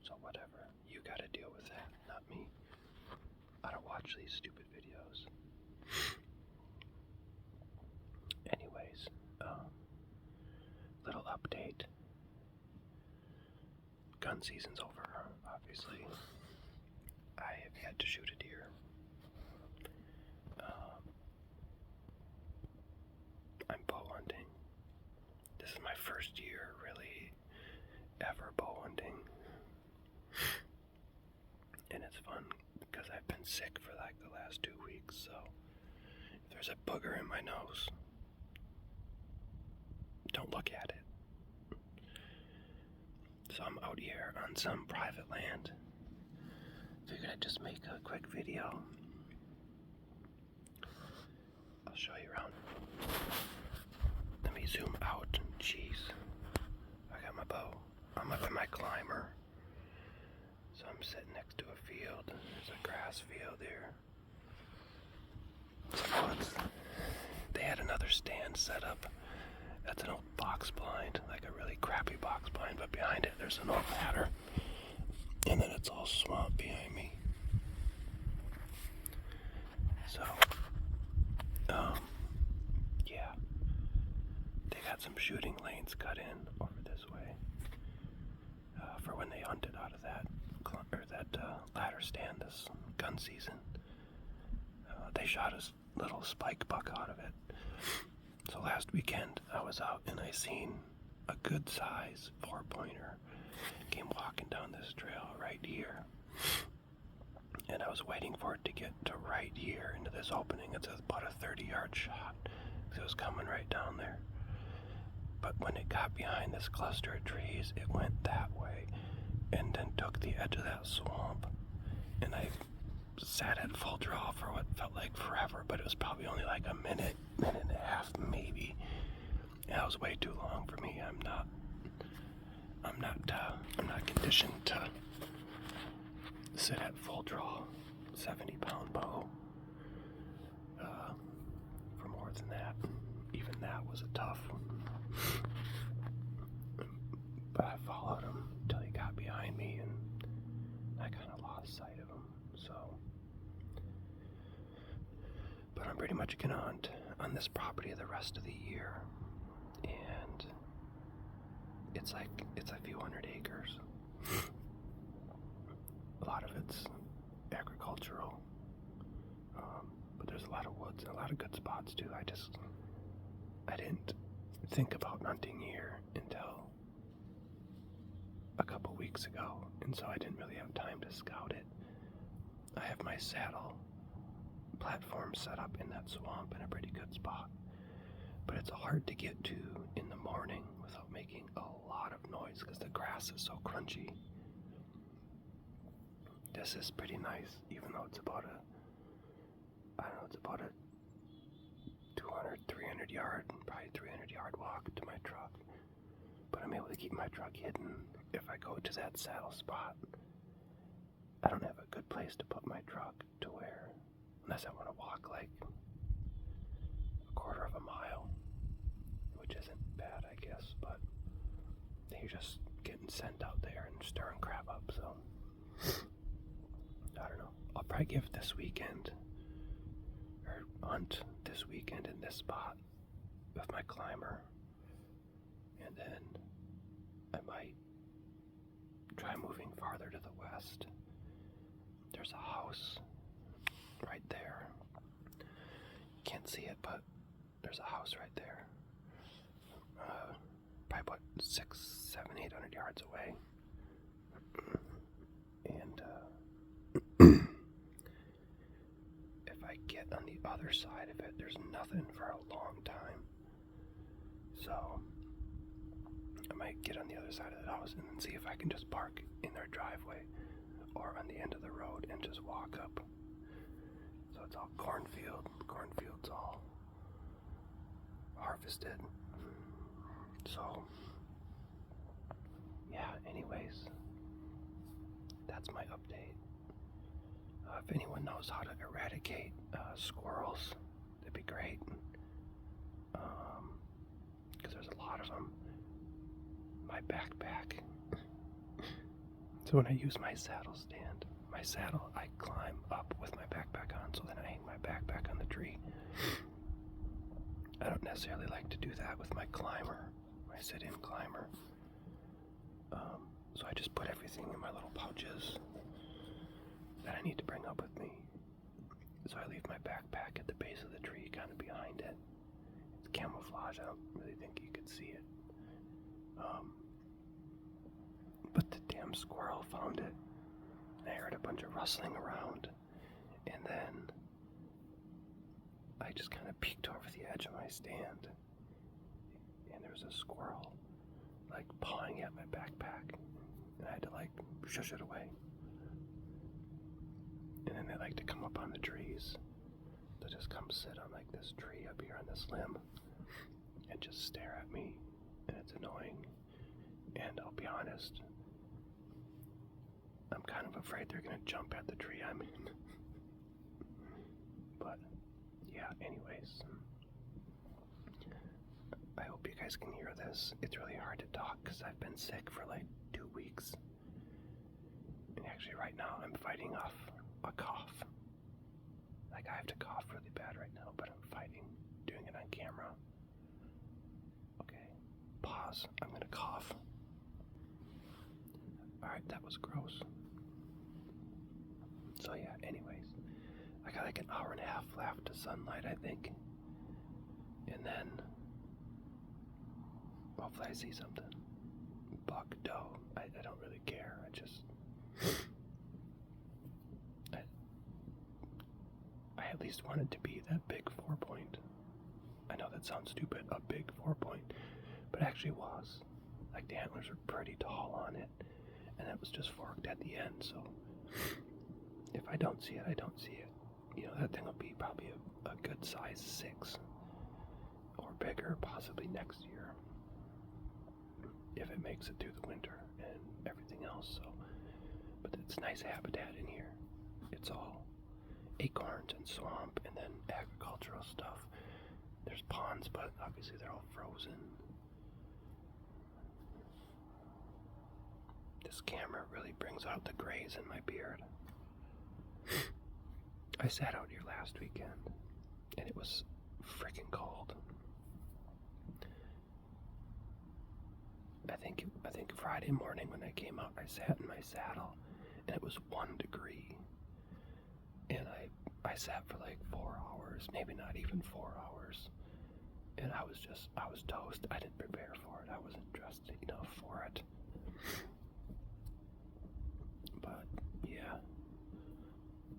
So whatever, you gotta deal with that, not me. I don't watch these stupid videos. Anyways, little update. Gun season's over, obviously. I have yet to shoot a deer. I'm bow hunting. This is my first year, really, ever bow hunting. And it's fun because I've been sick for like the last 2 weeks, so if there's a booger in my nose, don't look at it. So I'm out here on some private land. Figured I'd just make a quick video. I'll show you around. Let me zoom out. Jeez. I got my bow. I'm up in my climber. So I'm sitting next to a field. There's a grass field here. Some woods. They had another stand set up. That's an old box blind, like a really crappy box blind, but behind it there's an old ladder. And then it's all swamp behind me. So, yeah. They got some shooting lanes cut in over this way for when they hunted out of that ladder stand this gun season. They shot a little spike buck out of it. So last weekend I was out and I seen a good size 4-pointer came walking down this trail right here. And I was waiting for it to get to right here into this opening. It's about a 30-yard shot because it was coming right down there. But when it got behind this cluster of trees, it went that way and then took the edge of that swamp. And I sat at full draw for what felt like forever, but it was probably only like a minute and a half maybe. And that was way too long for me. I'm not conditioned to sit at full draw, 70-pound bow. For more than that, even that was a tough one. But I followed him until he got behind me, and I kind of lost sight of him. So, but I'm pretty much gonna hunt on this property the rest of the year, and it's a few hundred acres. A lot of it's agricultural, but there's a lot of woods and a lot of good spots too. I didn't think about hunting here until a couple weeks ago, and so I didn't really have time to scout it. I have my saddle platform set up in that swamp in a pretty good spot, but it's hard to get to in the morning without making a lot of noise because the grass is so crunchy. This is pretty nice, even though it's about a 200, 300 yard, probably 300 yard walk to my truck. But I'm able to keep my truck hidden if I go to that saddle spot. I don't have a good place to put my truck to where, unless I want to walk like a quarter of a mile, which isn't bad, I guess, but you're just getting sent out there and stirring crap up, so I don't know. I'll probably give this weekend, or hunt this weekend in this spot with my climber, and then I might try moving farther to the west. There's a house right there. You can't see it, but there's a house right there. Probably about 600, 700, 800 yards away. And if I get on the other side of it, there's nothing for a long time. So I might get on the other side of the house and then see if I can just park in their driveway or on the end of the road and just walk up. So it's all cornfield. Cornfield's all harvested. So yeah, anyways, that's my update. If anyone knows how to eradicate squirrels, that'd be great. Because there's a lot of them. My backpack So when I use my saddle stand, my saddle, I climb up with my backpack on, so then I hang my backpack on the tree. I don't necessarily like to do that with my climber, my sit-in climber. So I just put everything in my little pouches that I need to bring up with me. So I leave my backpack at the base of the tree, kind of behind it. It's camouflage, I don't really think you could see it. But the damn squirrel found it. I heard a bunch of rustling around, and then I just kind of peeked over the edge of my stand, and there was a squirrel, like, pawing at my backpack, and I had to, like, shush it away. And then they like to come up on the trees. They'll just come sit on, like, this tree up here on this limb, and just stare at me, and it's annoying. And I'll be honest, I'm kind of afraid they're gonna jump at the tree I'm in. But yeah, anyways, I hope you guys can hear this. It's really hard to talk because I've been sick for like 2 weeks. And actually right now I'm fighting off a cough. Like, I have to cough really bad right now, but I'm fighting doing it on camera. Okay, pause. I'm gonna cough. Alright, that was gross. So yeah, anyways, I got like an hour and a half left to sunlight, I think. And then hopefully I see something. Buck, doe, I don't really care. I at least want it to be that big 4-point. I know that sounds stupid, a big 4-point, but it actually was. Like, the antlers are pretty tall on it, and it was just forked at the end, so if I don't see it, I don't see it. You know, that thing will be probably a good size 6 or bigger, possibly next year, if it makes it through the winter and everything else. So, but it's nice habitat in here. It's all acorns and swamp, and then agricultural stuff. There's ponds, but obviously they're all frozen. This camera really brings out the grays in my beard. I sat out here last weekend, and it was freaking cold. I think Friday morning when I came out, I sat in my saddle, and it was 1 degree. And I sat for like 4 hours, maybe not even 4 hours. And I was toast. I didn't prepare for it. I wasn't dressed enough for it. But yeah.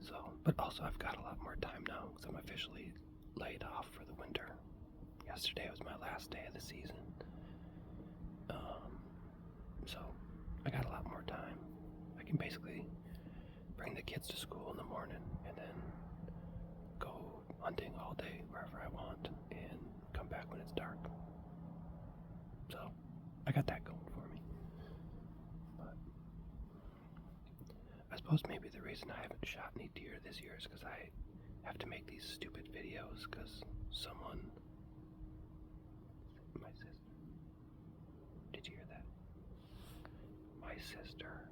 So, but also I've got a lot more time now because I'm officially laid off for the winter. Yesterday was my last day of the season. So I got a lot more time. I can basically bring the kids to school in the morning and then go hunting all day wherever I want and come back when it's dark. So I got that going for me. But I suppose maybe the reason I haven't shot any deer this year is because I have to make these stupid videos because someone, my sister, did you hear that? My sister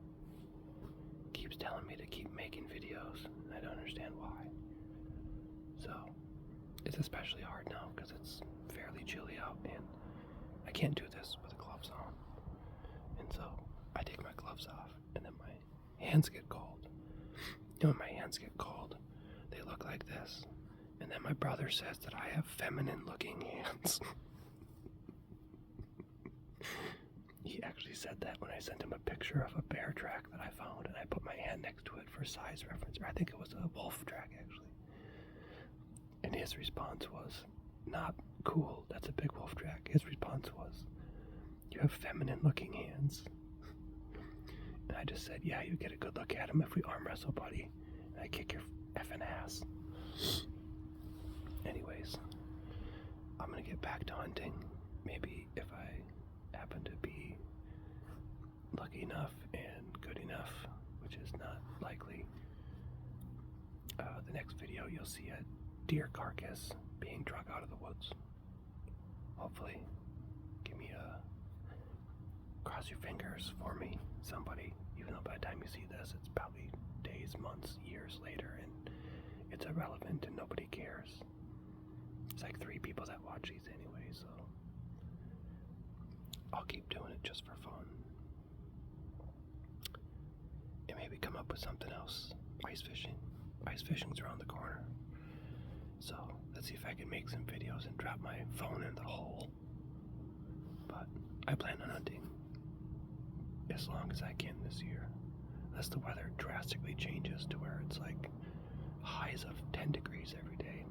keeps telling me to keep making videos, and I don't understand why. So it's especially hard now because it's fairly chilly out, and I can't do this with gloves on. And so I take my gloves off, and then my hands get cold. And when my hands get cold, they look like this. And then my brother says that I have feminine-looking hands. He actually said that when I sent him a picture of a bear track that I found, and I put my hand next to it for size reference. Or I think it was a wolf track, actually. And his response was, not cool, that's a big wolf track. His response was, you have feminine-looking hands. And I just said, yeah, you get a good look at him if we arm wrestle, buddy. And I kick your effing ass. Anyways, I'm gonna get back to hunting. Maybe if I happen to be lucky enough and good enough, which is not likely. The next video you'll see a deer carcass being dragged out of the woods. Hopefully, give me cross your fingers for me, somebody, even though by the time you see this, it's probably days, months, years later, and it's irrelevant and nobody cares. It's like 3 people that watch these anyway, so I'll keep doing it just for fun. And maybe come up with something else. Ice fishing. Ice fishing's around the corner. So let's see if I can make some videos and drop my phone in the hole. But I plan on hunting as long as I can this year. Unless the weather drastically changes to where it's like highs of 10 degrees every day.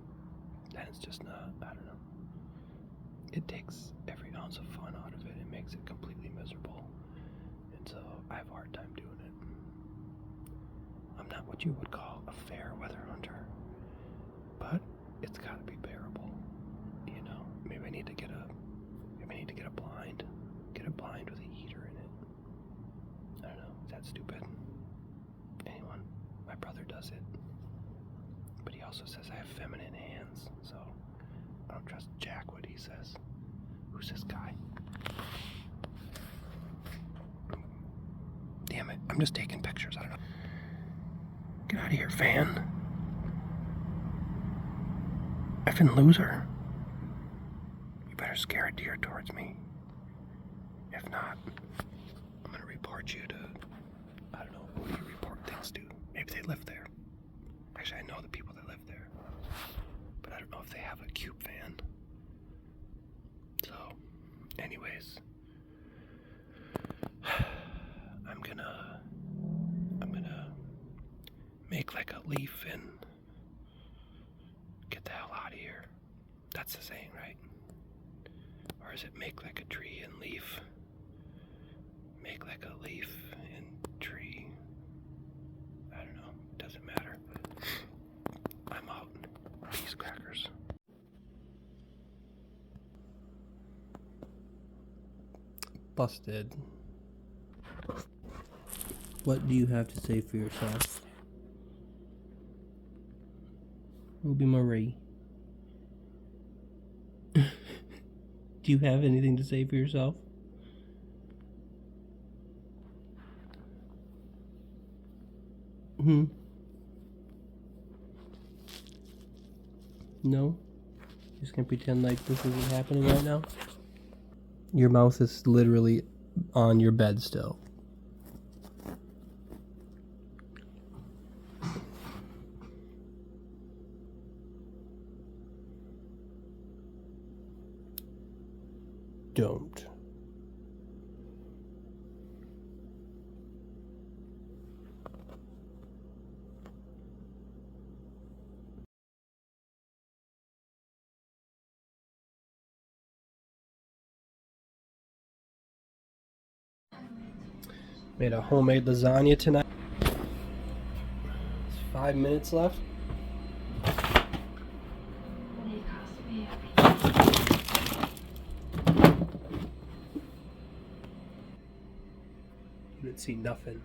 Then it's just not, I don't know. It takes every ounce of fun out of it and makes it completely miserable. And so I have a hard time doing it. I'm not what you would call a fair weather hunter, but it's gotta be bearable. You know, maybe I need to get a blind. Get a blind with a heater in it. I don't know, is that stupid? Anyone? My brother does it. But he also says I have feminine hands, so I don't trust jack what he says. Who's this guy? Damn it, I'm just taking pictures, I don't know. Get out of here, fan. Effing loser. You better scare a deer towards me. If not, I'm gonna report you to, I don't know, who do you report things to? Maybe they live there. Actually, I know the people that live there. But I don't know if they have a cube fan. So, anyways, I'm gonna make like a leaf and get the hell out of here. That's the saying, right? Or is it make like a tree and leaf? Make like a leaf and tree. I don't know. Doesn't matter. I'm out. Peace, crackers. Busted. What do you have to say for yourself? Ruby Marie. Do you have anything to say for yourself? No? Just gonna pretend like this isn't happening right now? Your mouth is literally on your bed still. Don't. Made a homemade lasagna tonight. There's 5 minutes left. You didn't see nothing.